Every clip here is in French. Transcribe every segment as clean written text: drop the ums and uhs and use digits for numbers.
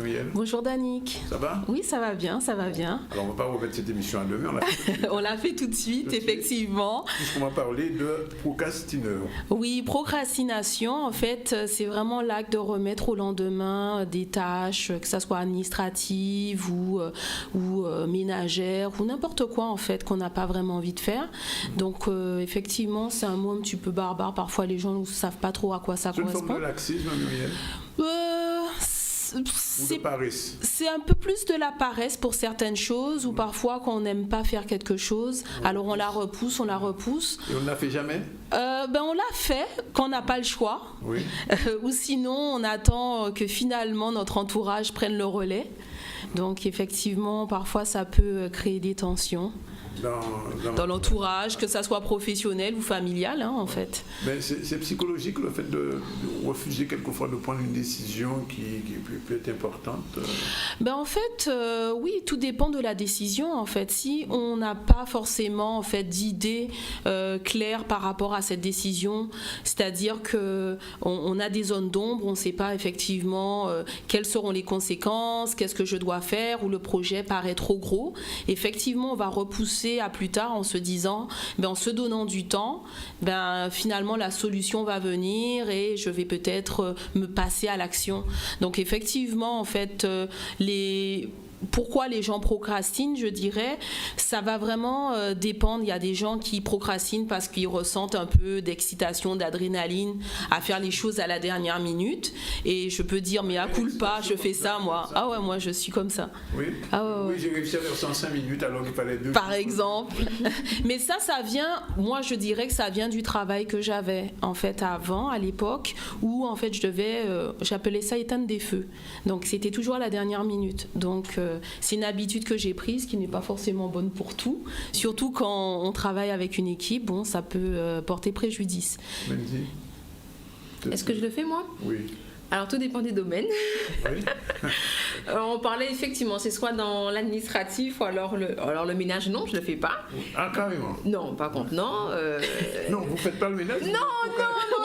Muriel. Bonjour Danick. Ça va? Oui, ça va bien, ça va bien. Alors on ne va pas remettre cette émission à demain, on l'a fait. On l'a fait tout de suite, effectivement. Puisqu'on va parler de procrastineur. Oui, procrastination, en fait, c'est vraiment l'acte de remettre au lendemain des tâches, que ce soit administratives ou ménagères ou n'importe quoi en fait qu'on n'a pas vraiment envie de faire. Donc effectivement, c'est un mot un petit peu barbare. Parfois, les gens ne savent pas trop à quoi ça correspond. C'est une forme de laxisme, Muriel? Ou de paresse? C'est un peu plus de la paresse pour certaines choses, ou parfois quand on n'aime pas faire quelque chose, alors on la repousse. Et on ne la fait jamais? On l'a fait quand on n'a pas le choix. Oui. Ou sinon on attend que finalement notre entourage prenne le relais. Donc effectivement, parfois ça peut créer des tensions. Dans l'entourage, que ça soit professionnel ou familial, en fait. Mais c'est psychologique le fait de refuser quelquefois de prendre une décision qui peut être importante. En fait, oui, tout dépend de la décision. En fait, si on n'a pas forcément en fait d'idée claire par rapport à cette décision, c'est-à-dire que on a des zones d'ombre, on ne sait pas effectivement quelles seront les conséquences, qu'est-ce que je dois faire, ou le projet paraît trop gros. Effectivement, on va repousser à plus tard en se disant, en se donnant du temps, finalement la solution va venir et je vais peut-être me passer à l'action. Donc effectivement, en fait, pourquoi les gens procrastinent, je dirais, ça va vraiment dépendre. Il y a des gens qui procrastinent parce qu'ils ressentent un peu d'excitation, d'adrénaline à faire les choses à la dernière minute. Et je peux dire, mais à culpa, je fais ça, moi. Ah ouais, moi, je suis comme ça. Oui, oui, j'ai réussi à faire ça en 5 minutes alors qu'il fallait 2. Par exemple. Mais ça vient, moi, je dirais que ça vient du travail que j'avais, en fait, avant, à l'époque, où, en fait, je devais, j'appelais ça éteindre des feux. Donc, c'était toujours à la dernière minute. Donc, c'est une habitude que j'ai prise qui n'est pas forcément bonne pour tout. Surtout quand on travaille avec une équipe, ça peut porter préjudice. Mendy. Est-ce que je le fais moi? Oui. Alors tout dépend des domaines. Oui. On parlait effectivement, c'est soit dans l'administratif ou alors le ménage, non, je ne le fais pas. Ah, carrément? Non, par contre, non. Non, vous ne faites pas le ménage? Non,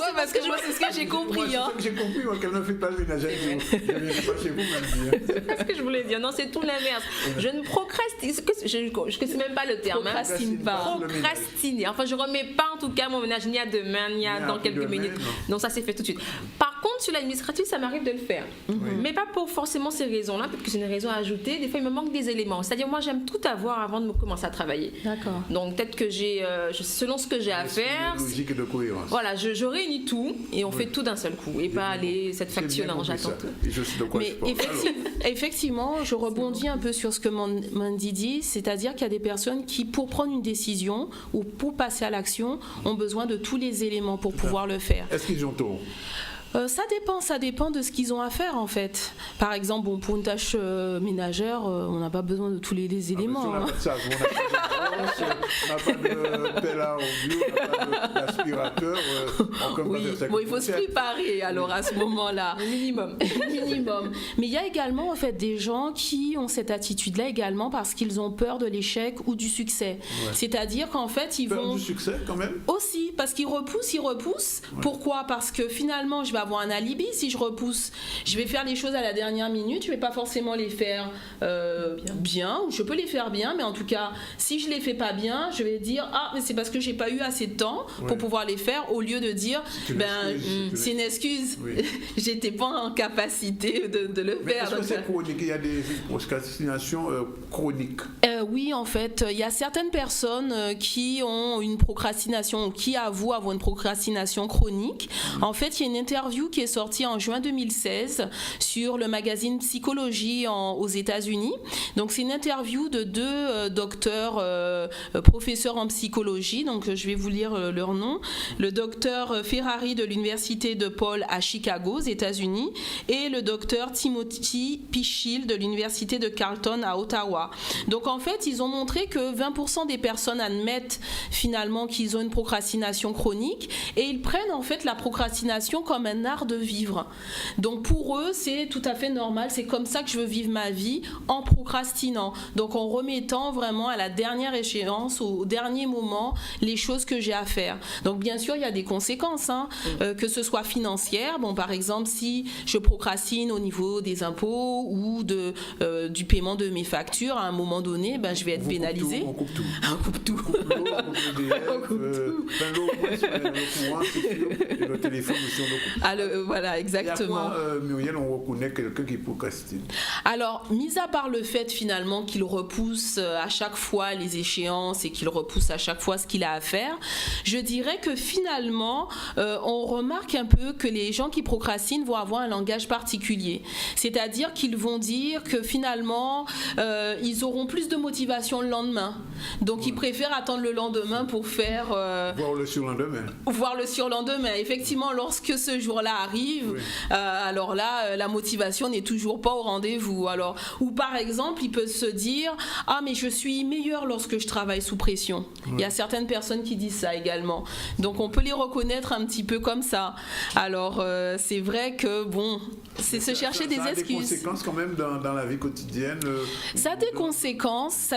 c'est parce que c'est ce que j'ai compris. Moi, c'est ce que j'ai compris, moi, qu'elle ne fait pas le ménage. Je ne viens pas chez vous, Mendy. C'est ce que je voulais dire. Non, c'est tout l'inverse. Je ne procrastine, je ne sais même pas le terme. Procrastine pas. Procrastiner. Enfin, je ne remets pas en tout cas mon ménage ni à demain, ni dans quelques minutes. Donc ça, c'est fait tout de suite. Par contre, sur l'administratif, ça m'arrive de le faire. Oui. Mais pas pour forcément ces raisons-là, peut-être que c'est une raison à ajouter. Des fois, il me manque des éléments. C'est-à-dire, moi, j'aime tout avoir avant de me commencer à travailler. D'accord. Donc, peut-être que selon ce que j'ai à faire. Logique et de cohérence. Voilà, je réunis tout et on fait tout d'un seul coup. Et pas aller cette facture-là, j'attends tout. Et je suis de quoi mais effectivement, je rebondis un peu sur ce que Mendy dit, c'est-à-dire qu'il y a des personnes qui, pour prendre une décision ou pour passer à l'action, ont besoin de tous les éléments pour pouvoir le faire. Est-ce qu'ils ont tort? Ça dépend de ce qu'ils ont à faire en fait. Par exemple, pour une tâche ménagère, on n'a pas besoin de tous les éléments. On n'a pas de savon, on n'a pas de pelle à ongles, on n'a pas d'aspirateur. Oui, il faut se préparer alors à ce moment-là. Minimum. Mais il y a également en fait des gens qui ont cette attitude-là également parce qu'ils ont peur de l'échec ou du succès. Ouais. C'est-à-dire qu'en fait, ils peur vont... du succès quand même? Aussi, parce qu'ils repoussent. Ouais. Pourquoi? Parce que finalement, je vais avoir un alibi. Si je repousse, je vais faire les choses à la dernière minute. Je vais pas forcément les faire bien, ou je peux les faire bien, mais en tout cas, si je les fais pas bien, je vais dire mais c'est parce que j'ai pas eu assez de temps pour pouvoir les faire, au lieu de dire c'est une excuse. Oui. J'étais pas en capacité de le faire. Est-ce que c'est chronique? Il y a des procrastinations chroniques? Oui, en fait, il y a certaines personnes qui ont une procrastination, qui avouent avoir une procrastination chronique. En fait, il y a une interview qui est sortie en juin 2016 sur le magazine Psychologie aux États-Unis. Donc, c'est une interview de 2 docteurs, professeurs en psychologie. Donc, je vais vous lire leur nom. Le docteur Ferrari de l'Université de Paul à Chicago, aux États-Unis, et le docteur Timothy Pichil de l'Université de Carleton à Ottawa. Donc, en fait, ils ont montré que 20% des personnes admettent finalement qu'ils ont une procrastination chronique, et ils prennent en fait la procrastination comme un un art de vivre. Donc pour eux, c'est tout à fait normal, c'est comme ça que je veux vivre ma vie, en procrastinant. Donc en remettant vraiment à la dernière échéance, au dernier moment, les choses que j'ai à faire. Donc bien sûr, il y a des conséquences, que ce soit financière. Bon, par exemple, si je procrastine au niveau des impôts ou du paiement de mes factures, à un moment donné, je vais être pénalisée. On coupe tout. On coupe tout. On coupe l'eau, on coupe l'eau, le courant, c'est sûr, et le téléphone aussi, on le coupe. Voilà, exactement. Et à quoi, Muriel, on reconnaît quelqu'un qui procrastine? Alors, mis à part le fait finalement qu'il repousse à chaque fois les échéances et qu'il repousse à chaque fois ce qu'il a à faire, je dirais que finalement, on remarque un peu que les gens qui procrastinent vont avoir un langage particulier. C'est-à-dire qu'ils vont dire que finalement, ils auront plus de motivation le lendemain. Donc, ils préfèrent attendre le lendemain pour faire... Voir le surlendemain. Voir le surlendemain. Effectivement, lorsque ce jour-là arrive, oui. Alors là, la motivation n'est toujours pas au rendez-vous. Alors, ou par exemple, il peut se dire « Ah, mais je suis meilleur lorsque je travaille sous pression. » Oui. Il y a certaines personnes qui disent ça également. Donc, on peut les reconnaître un petit peu comme ça. Alors, c'est vrai que, bon, c'est se chercher des excuses. Ça a des conséquences quand même dans la vie quotidienne. Ça a des conséquences,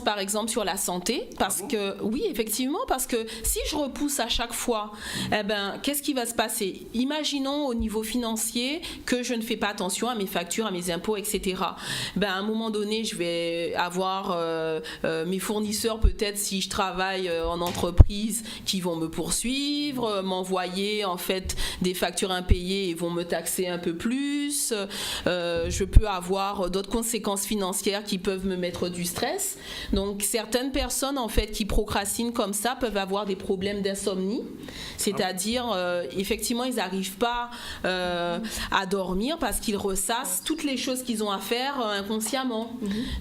par exemple, sur la santé. Parce que, oui, effectivement, parce que si je repousse à chaque fois, qu'est-ce qui va se passer? Imaginons au niveau financier que je ne fais pas attention à mes factures, à mes impôts, etc. À un moment donné, je vais avoir mes fournisseurs, peut-être si je travaille en entreprise, qui vont me poursuivre, m'envoyer en fait des factures impayées et vont me taxer un peu plus. Je peux avoir d'autres conséquences financières qui peuvent me mettre du stress. Donc certaines personnes en fait qui procrastinent comme ça peuvent avoir des problèmes d'insomnie, c'est-à-dire effectivement ils n'arrivent pas à dormir parce qu'ils ressassent toutes les choses qu'ils ont à faire inconsciemment.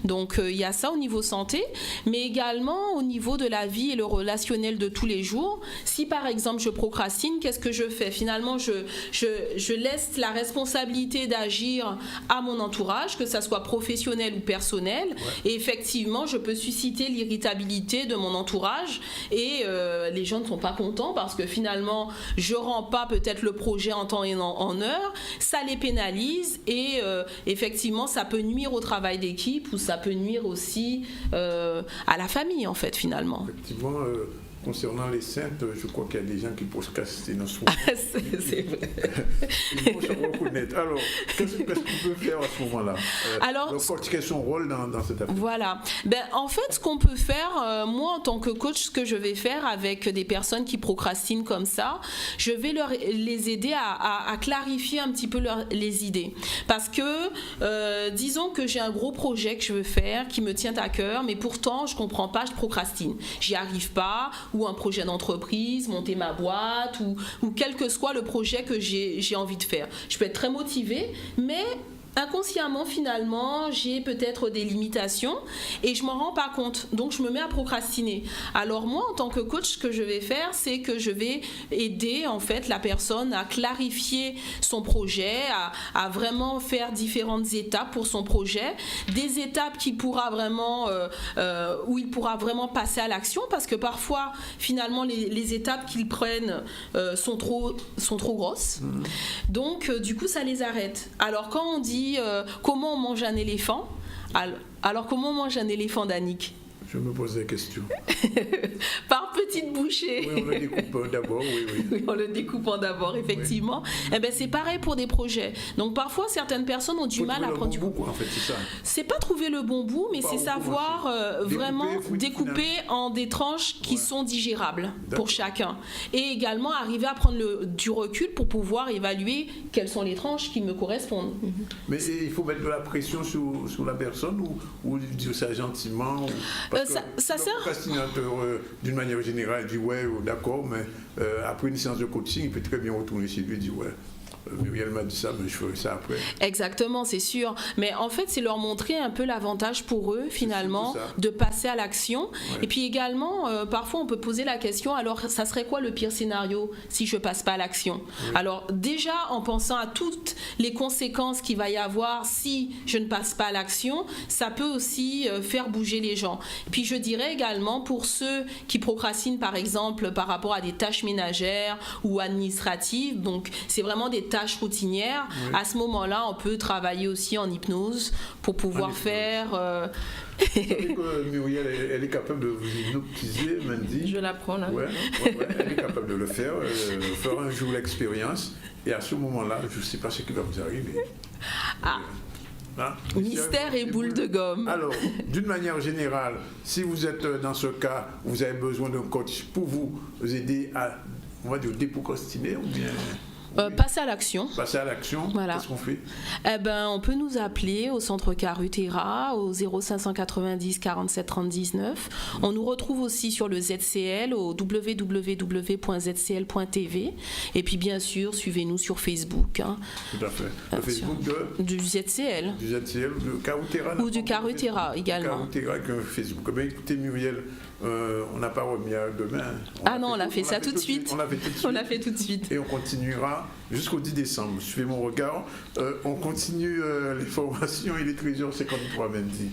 Donc il y a ça au niveau santé, mais également au niveau de la vie et le relationnel de tous les jours. Si par exemple je procrastine, qu'est-ce que je fais? Finalement je laisse la responsabilité d'agir à mon entourage, que ça soit professionnel ou personnel, et effectivement je peux susciter l'irritabilité de mon entourage et les gens ne sont pas contents parce que finalement je rends pas peut-être le projet en temps et en heure, ça les pénalise et effectivement ça peut nuire au travail d'équipe ou ça peut nuire aussi à la famille en fait finalement. Effectivement, concernant les saintes, je crois qu'il y a des gens qui procrastinent en ce moment. C'est vrai. Il faut se reconnaître. Alors, qu'est-ce qu'on peut faire à ce moment-là? Alors, quel est son rôle dans cette affaire? Voilà. En fait, ce qu'on peut faire, moi en tant que coach, ce que je vais faire avec des personnes qui procrastinent comme ça, je vais les aider à clarifier un petit peu les idées. Parce que, disons que j'ai un gros projet que je veux faire, qui me tient à cœur, mais pourtant, je ne comprends pas, je procrastine. J'y arrive pas, ou un projet d'entreprise, monter ma boîte, ou quel que soit le projet que j'ai envie de faire. Je peux être très motivée, mais inconsciemment, finalement, j'ai peut-être des limitations et je m'en rends pas compte. Donc, je me mets à procrastiner. Alors, moi, en tant que coach, ce que je vais faire, c'est que je vais aider, en fait, la personne à clarifier son projet, à vraiment faire différentes étapes pour son projet. Des étapes qui pourra vraiment, où il pourra vraiment passer à l'action parce que parfois, finalement, les étapes qu'ils prennent sont trop grosses. Donc, du coup, ça les arrête. Alors, quand on dit comment on mange un éléphant? Alors comment on mange un éléphant, Danick? Je me pose des questions. Par petites bouchées. Oui, on le découpe d'abord, oui. Oui, on le découpe d'abord, effectivement. Oui. C'est pareil pour des projets. Donc parfois, certaines personnes ont du mal à prendre du bon bout. En fait, c'est ça. C'est pas trouver le bon bout, mais c'est savoir vraiment découper en des tranches qui sont digérables pour chacun. Et également arriver à prendre du recul pour pouvoir évaluer quelles sont les tranches qui me correspondent. Mais il faut mettre de la pression sur la personne ou dire ça gentiment ça sert. D'une manière générale, il dit ouais, d'accord, mais après une séance de coaching, il peut très bien retourner chez lui et dire ouais. Muriel m'a dit ça, mais je ferai ça après. Exactement, c'est sûr. Mais en fait, c'est leur montrer un peu l'avantage pour eux, finalement, de passer à l'action. Ouais. Et puis également, parfois, on peut poser la question, alors, ça serait quoi le pire scénario si je ne passe pas à l'action? Oui. Alors, déjà, en pensant à toutes les conséquences qu'il va y avoir si je ne passe pas à l'action, ça peut aussi faire bouger les gens. Et puis, je dirais également, pour ceux qui procrastinent, par exemple, par rapport à des tâches ménagères ou administratives, donc, c'est vraiment des tâches routinières. Oui. À ce moment-là, on peut travailler aussi en hypnose pour pouvoir faire... Vous savez que Muriel, elle est capable de vous hypnotiser, Mandy. Je l'apprends là. Ouais, elle est capable de le faire. Faire un jour l'expérience. Et à ce moment-là, je ne sais pas ce qui va vous arriver. Ah. Hein? Mystère et boule de gomme. Alors, d'une manière générale, si vous êtes dans ce cas, vous avez besoin d'un coach pour vous aider à, on va dire, déprocrastiner ou bien... Passer à l'action. Passer à l'action, voilà. Qu'est-ce qu'on fait? On peut nous appeler au centre Carutera au 0590 47 30 19. On nous retrouve aussi sur le ZCL au www.zcl.tv. Et puis bien sûr, suivez-nous sur Facebook. Hein. Tout à fait. Le Facebook du ZCL. Du ZCL, du Carutera. Ou du Carutera également. Carutera avec Facebook. Ben, écoutez Muriel, on n'a pas remis à demain. On a fait ça tout de suite. On l'a fait tout de suite. On l'a fait tout de suite. Et on continuera jusqu'au 10 décembre. Suivez mon regard. On continue les formations. Il est 13h53 Mandy.